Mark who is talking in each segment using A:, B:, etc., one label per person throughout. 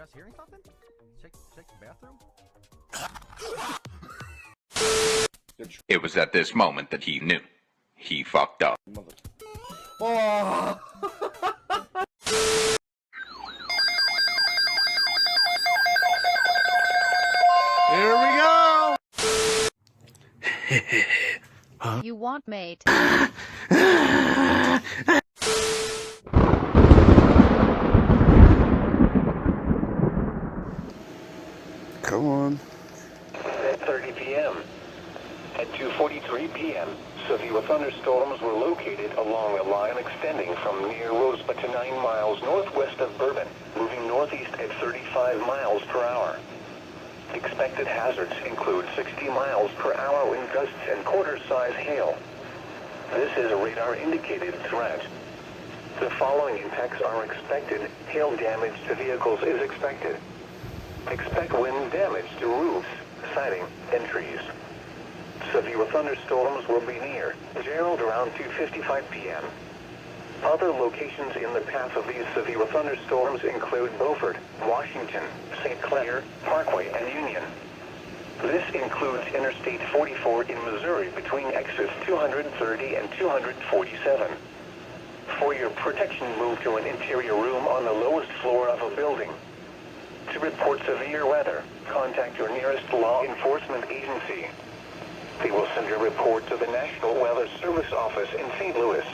A: guys hearing something? Check the bathroom.
B: It was at this moment that he knew. He fucked up.
A: Oh! Here we go!
C: Huh? You want mate?
D: Come on.
E: At 30 p.m. At 2:43 p.m., severe thunderstorms were located along a line extending from near Rosebud to 9 miles northwest of Bourbon, moving northeast at 35 miles per hour. Expected hazards include 60 miles per hour wind gusts and quarter-size hail. This is a radar-indicated threat. The following impacts are expected. Hail damage to vehicles is expected. Expect wind damage to roofs, siding, and trees. Severe thunderstorms will be near Gerald around 2:55 p.m. Other locations in the path of these severe thunderstorms include Beaufort, Washington, St. Clair, Parkway, and Union. This includes Interstate 44 in Missouri between exits 230 and 247. For your protection, move to an interior room on the lowest floor of a building. To report severe weather, contact your nearest law enforcement agency. They will send your report to the National Weather Service office in St. Louis.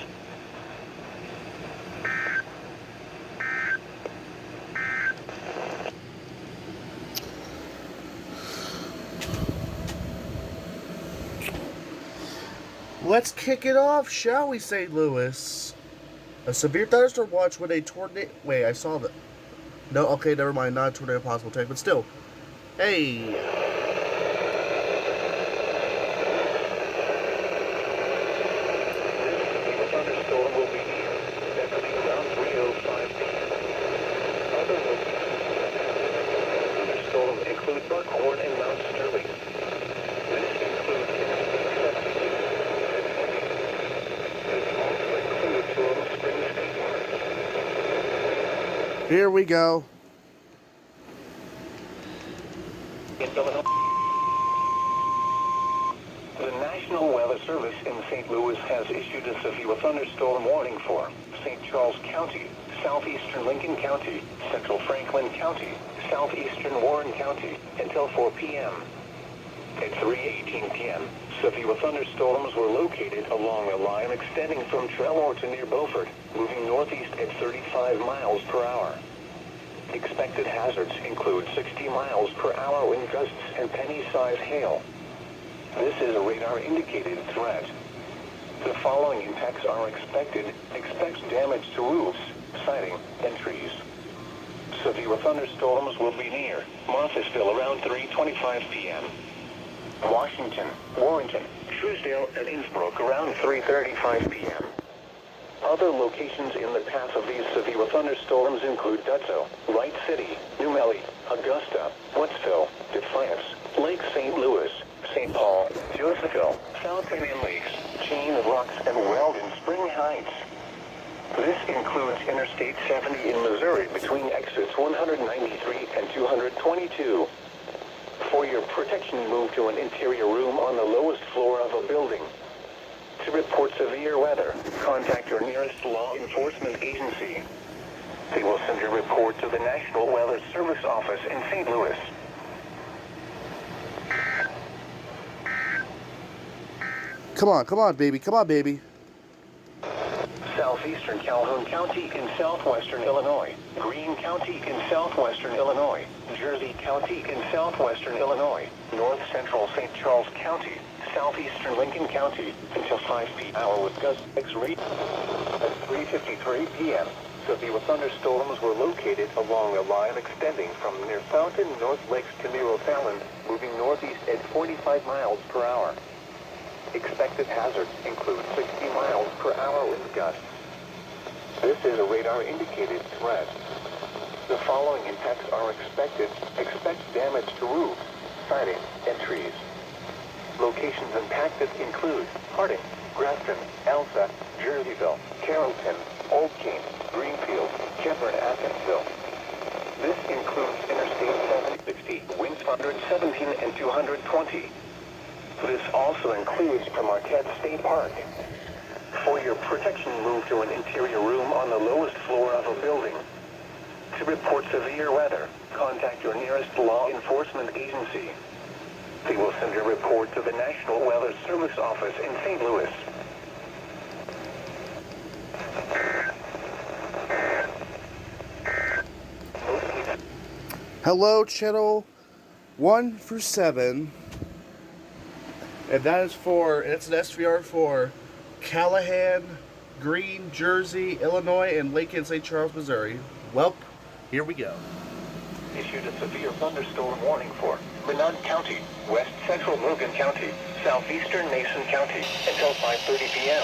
D: Let's kick it off, shall we, St. Louis? A severe thunderstorm watch with a tornado. Wait, I saw that. No, okay, never mind. Not a tornado possible tank, but still. Hey.
E: The thunderstorm will be near Beverly around 3:05 p.m. Other thunderstorms include Buckhorn and Mount Sterling. This includes Interstate 72. This also includes Little Springs State Park.
D: Here we go.
E: In Illinois, the National Weather Service in St. Louis has issued a severe thunderstorm warning for St. Charles County, southeastern Lincoln County, central Franklin County, southeastern Warren County until 4 p.m. At 3:18 p.m., severe thunderstorms were located along a line extending from Trelor to near Beaufort, moving northeast at 35 miles per hour. Expected hazards include 60 miles per hour wind gusts and penny-sized hail. This is a radar-indicated threat. The following impacts are expected. Expect damage to roofs, siding, and trees. Severe thunderstorms will be near Marthasville around 3:25 p.m. Washington, Warrenton, Truesdale, and Innsbrook around 3:35 p.m. Other locations in the path of these severe thunderstorms include Dutso, Wright City, New Melle, Augusta, Wettsville, Defiance, Lake St. Louis, St. Paul, Josephville, South Indian Lakes, Chain of Rocks, and Weldon Spring Heights. This includes Interstate 70 in Missouri between exits 193 and 222. For your protection, move to an interior room on the lowest floor of a building. To report severe weather, contact your nearest law enforcement agency. They will send your report to the National Weather Service office in St. Louis.
D: Come on, baby. Come on, baby.
E: Southeastern Calhoun County in southwestern Illinois, Greene County in southwestern Illinois, Jersey County in southwestern Illinois, north central St. Charles County, southeastern Lincoln County until 5 p.m. with gusts rate at 3:53 p.m. Severe thunderstorms were located along a line extending from near Fountain, North Lakes to near O'Fallon, moving northeast at 45 miles per hour. Expected hazards include 60 miles per hour wind gusts. This is a radar-indicated threat. The following impacts are expected. Expect damage to roofs, siding, and trees. Locations impacted include Harding, Grafton, Elsa, Jerseyville, Carrollton, Old Keene, Greenfield, Kemper, and Athensville. This includes Interstate 760, winds 117 and 220. This also includes Marquette State Park. For your protection, move to an interior room on the lowest floor of a building. To report severe weather, contact your nearest law enforcement agency. They will send your report to the National Weather Service office in St. Louis.
D: Hello, channel 1 through 7. And that is for, it's an SVR for Callahan, Green, Jersey, Illinois, and Lincoln, St. Charles, Missouri. Well, here we go.
E: Issued a severe thunderstorm warning for Menard County, West Central Logan County, Southeastern Mason County until 5:30 p.m.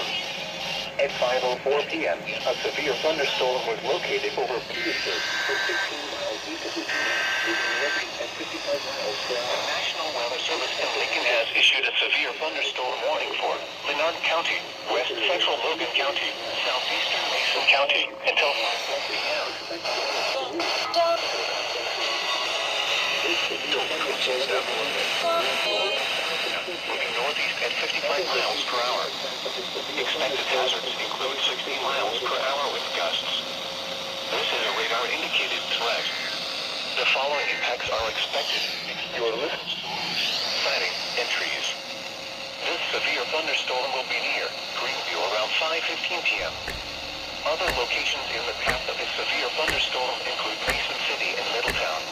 E: At 5:04 p.m., a severe thunderstorm was located over Petersburg for 16 miles east of Virginia, moving northeast at 55 miles per hour. The National Weather Service in Lincoln has issued a severe thunderstorm warning for Menard County, West Central Logan County, Southeastern Mason County until 5:04 p.m. Moving northeast at 55 miles per hour. Expected hazards include 60 miles per hour with gusts. This is a radar-indicated threat. The following impacts are expected. Your list, planting, and trees. This severe thunderstorm will be near Greenview around 5:15 p.m. Other locations in the path of this severe thunderstorm include Mason City and Middletown.